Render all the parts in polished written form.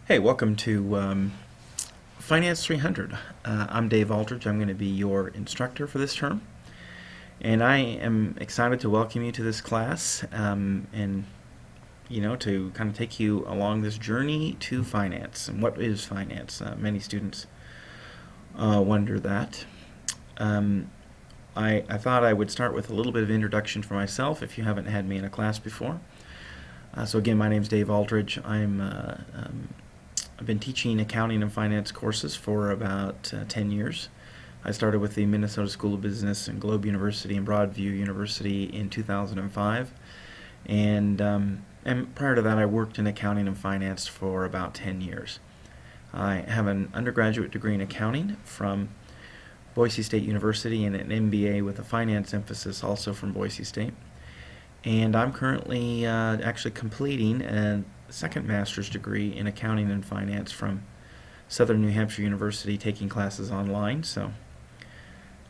Hey, welcome to Finance 300. I'm Dave Aldridge. I'm going to be your instructor for this term. And I am excited to welcome you to this class and, to kind of take you along this journey to finance. And what is finance? Many students wonder that. I thought I would start with a little bit of introduction for myself if you haven't had me in a class before. So again, my name's Dave Aldridge. I've been teaching accounting and finance courses for about 10 years. I started with the Minnesota School of Business and Globe University and Broadview University in 2005. And prior to that, I worked in accounting and finance for about 10 years. I have an undergraduate degree in accounting from Boise State University and an MBA with a finance emphasis also from Boise State. And I'm currently actually completing a second master's degree in accounting and finance from Southern New Hampshire University, taking classes online. So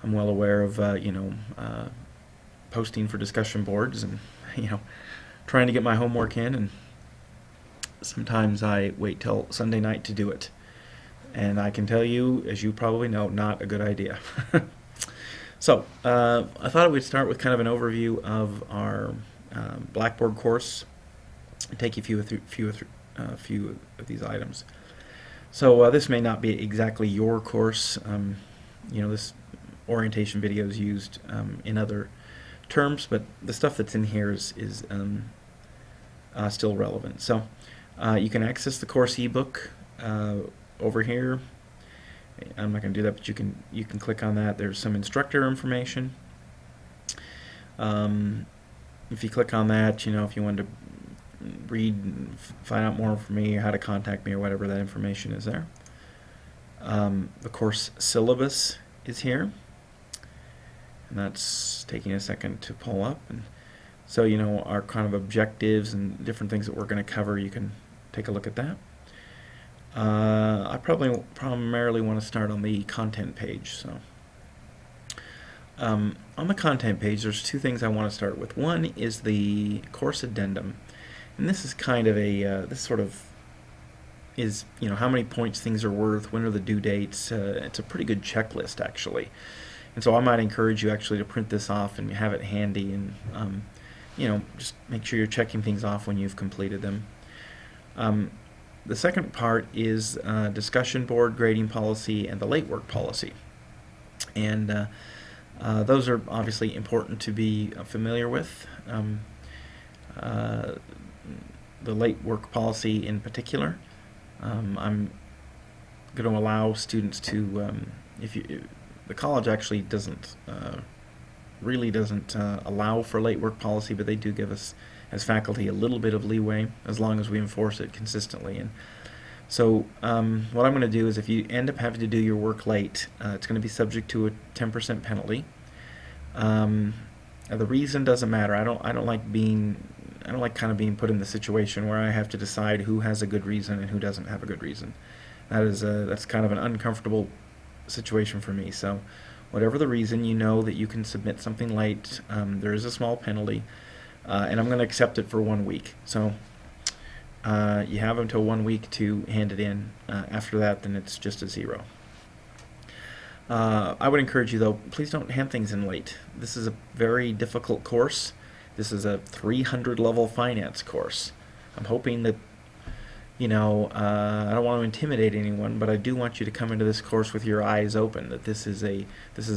I'm well aware of posting for discussion boards and trying to get my homework in, and sometimes I wait till Sunday night to do it. And I can tell you, as you probably know, not a good idea. So I thought we'd start with kind of an overview of our Blackboard course and take you through a few of these items. So this may not be exactly your course. This orientation video is used in other terms, but the stuff that's in here is still relevant. So you can access the course ebook over here. I'm not going to do that, but you can click on that. There's some instructor information. If you click on that, if you want to read and find out more from me, how to contact me or whatever, that information is there. The course syllabus is here, and that's taking a second to pull up. And so our kind of objectives and different things that we're going to cover, you can take a look at that. I primarily want to start on the content page. So on the content page, there's two things I want to start with. One is the course addendum, and this is kind of this sort of is how many points things are worth, when are the due dates. It's a pretty good checklist actually, and so I might encourage you actually to print this off and have it handy, and just make sure you're checking things off when you've completed them. The second part is discussion board, grading policy, and the late work policy. And those are obviously important to be familiar with. The late work policy in particular, I'm going to allow students to, the college actually doesn't allow for late work policy, but they do give us as faculty a little bit of leeway as long as we enforce it consistently. And so what I'm going to do is, if you end up having to do your work late, it's going to be subject to a 10% penalty. The reason doesn't matter. I don't like kind of being put in the situation where I have to decide who has a good reason and who doesn't have a good reason. That's kind of an uncomfortable situation for me. So whatever the reason, that you can submit something late. There is a small penalty. And I'm going to accept it for 1 week. So you have until 1 week to hand it in. After that, then it's just a zero. I would encourage you, though, please don't hand things in late. This is a very difficult course. This is a 300-level finance course. I'm hoping that, I don't want to intimidate anyone, but I do want you to come into this course with your eyes open, that this is a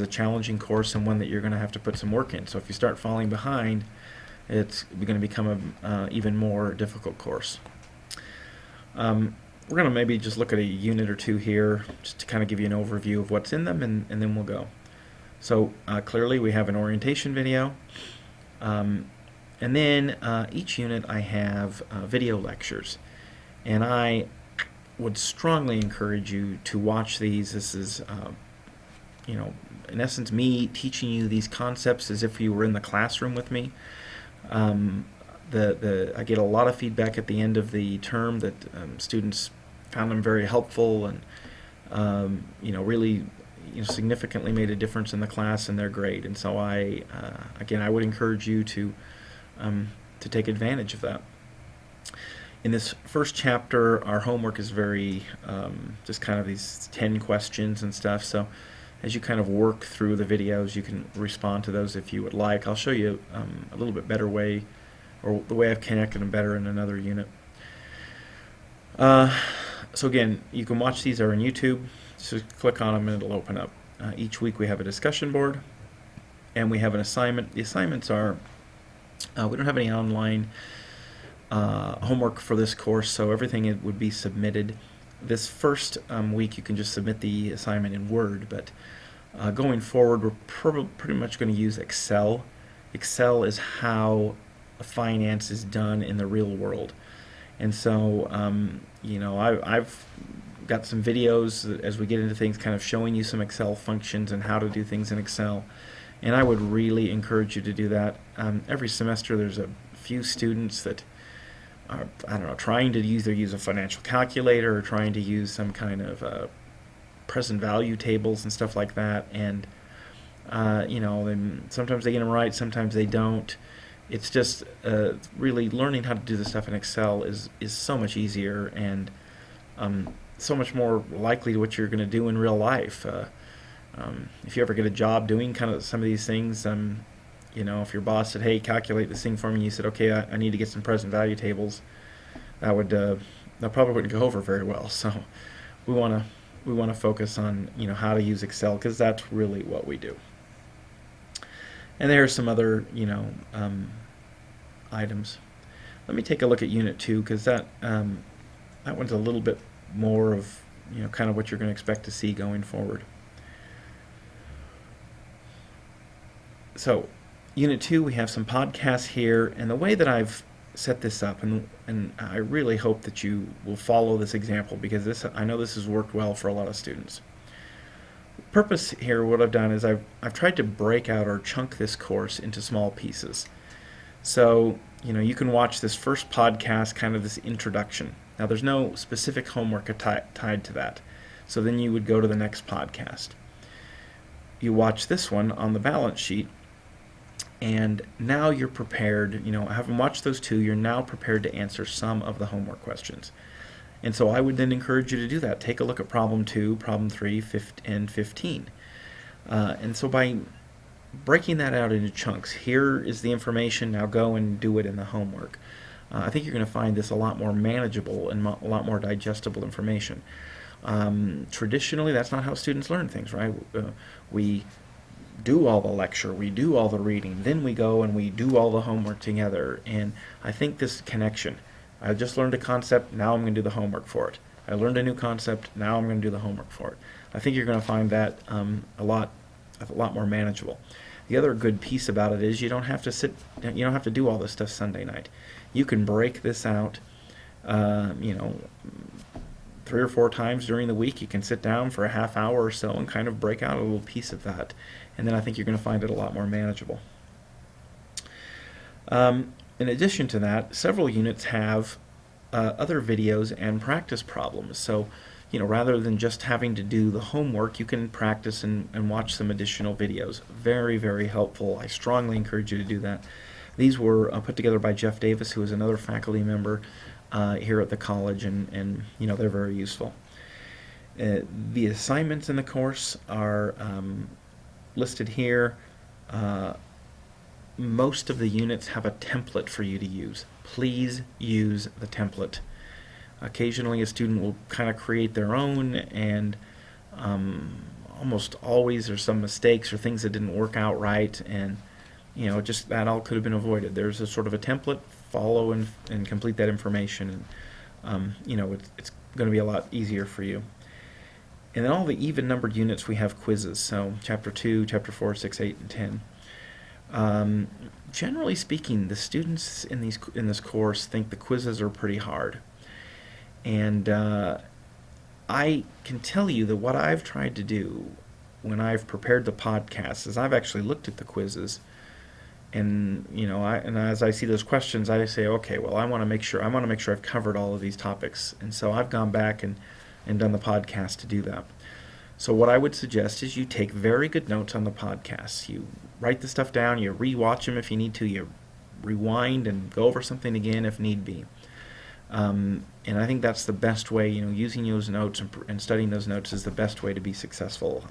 challenging course and one that you're going to have to put some work in. So if you start falling behind, it's going to become an even more difficult course. We're going to maybe just look at a unit or two here just to kind of give you an overview of what's in them, and then we'll go. So clearly we have an orientation video, and then each unit I have video lectures, and I would strongly encourage you to watch these. This is in essence me teaching you these concepts as if you were in the classroom with me. I get a lot of feedback at the end of the term that students found them very helpful and really significantly made a difference in the class and their grade. And so I would encourage you to take advantage of that. In this first chapter, our homework is very just kind of these 10 questions and stuff. So as you kind of work through the videos, you can respond to those if you would like. I'll show you a little bit better way, or the way I've connected them better in another unit. So again, you can watch these are on YouTube. Just click on them and it'll open up. Each week we have a discussion board, and we have an assignment. The assignments are, we don't have any online homework for this course, so everything would be submitted. This first week you can just submit the assignment in Word, but going forward we're pretty much going to use Excel. Excel is how finance is done in the real world. And so, I've got some videos as we get into things kind of showing you some Excel functions and how to do things in Excel. And I would really encourage you to do that. Every semester there's a few students that are, trying to either use a financial calculator or trying to use some kind of present value tables and stuff like that. And, sometimes they get them right, sometimes they don't. It's just really learning how to do this stuff in Excel is so much easier and so much more likely to what you're going to do in real life. If you ever get a job doing kind of some of these things, if your boss said, "Hey, calculate this thing for me," you said, "Okay, I need to get some present value tables," that probably wouldn't go over very well. So we want to focus on how to use Excel, because that's really what we do. And there are some other, items. Let me take a look at Unit 2, because that one's a little bit more of, kind of what you're going to expect to see going forward. So, Unit 2, we have some podcasts here, and the way that I've set this up, and I really hope that you will follow this example, because I know this has worked well for a lot of students. Purpose here, what I've done is I've tried to break out or chunk this course into small pieces. So, you can watch this first podcast, kind of this introduction. Now, there's no specific homework tied to that. So then you would go to the next podcast. You watch this one on the balance sheet, and now you're prepared, having watched those two, you're now prepared to answer some of the homework questions. And so I would then encourage you to do that. Take a look at problem 2, problem 3, and 15. And so by breaking that out into chunks, here is the information, now go and do it in the homework. I think you're going to find this a lot more manageable and a lot more digestible information. Traditionally, that's not how students learn things, right? We do all the lecture, we do all the reading, then we go and we do all the homework together. And I think this connection, I just learned a concept, now I'm going to do the homework for it. I learned a new concept, now I'm going to do the homework for it. I think you're going to find that a lot more manageable. The other good piece about it is you don't have to do all this stuff Sunday night. You can break this out, 3 or 4 times during the week. You can sit down for a half hour or so and kind of break out a little piece of that. And then I think you're going to find it a lot more manageable. In addition to that, several units have other videos and practice problems. So, rather than just having to do the homework, you can practice and watch some additional videos. Very, very helpful. I strongly encourage you to do that. These were put together by Jeff Davis, who is another faculty member here at the college, and they're very useful. The assignments in the course are listed here. Most of the units have a template for you to use. Please use the template. Occasionally a student will kind of create their own, and almost always there's some mistakes or things that didn't work out right, and just that all could have been avoided. There's a sort of a template, follow and complete that information, and it's going to be a lot easier for you. And then all the even numbered units, we have quizzes. So chapter 2, chapter 4, 6, 8, and 10. Generally speaking, the students in this course think the quizzes are pretty hard. And I can tell you that what I've tried to do when I've prepared the podcast is I've actually looked at the quizzes, and and as I see those questions, I say, okay, well, I want to make sure I've covered all of these topics, and so I've gone back and done the podcast to do that. So what I would suggest is you take very good notes on the podcasts. You write the stuff down, you re-watch them if you need to, you rewind and go over something again if need be. And I think that's the best way, using those notes and studying those notes is the best way to be successful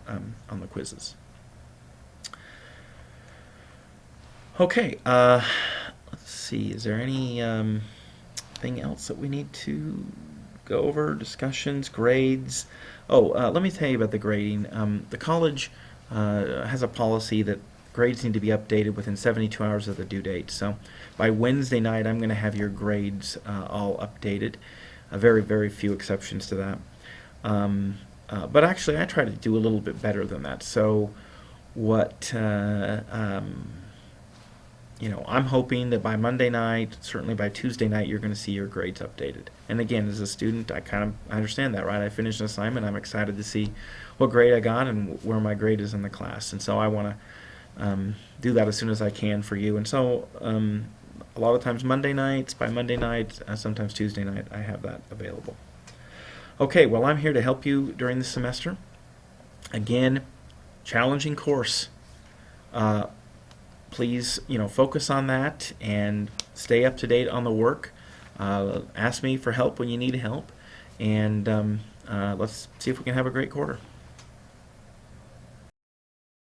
on the quizzes. Okay, let's see. Is there any thing else that we need to go over? Discussions, grades. Oh, let me tell you about the grading. The college has a policy that grades need to be updated within 72 hours of the due date. So by Wednesday night, I'm going to have your grades all updated. Very, very few exceptions to that. But actually, I try to do a little bit better than that. So what I'm hoping that by Monday night, certainly by Tuesday night, you're going to see your grades updated. And again, as a student, I understand that, right? I finished an assignment, I'm excited to see what grade I got and where my grade is in the class. And so I want to do that as soon as I can for you. And so a lot of times Monday nights, by Monday night, sometimes Tuesday night, I have that available. Okay, well, I'm here to help you during the semester. Again, challenging course. Please, focus on that and stay up to date on the work. Ask me for help when you need help, and let's see if we can have a great quarter.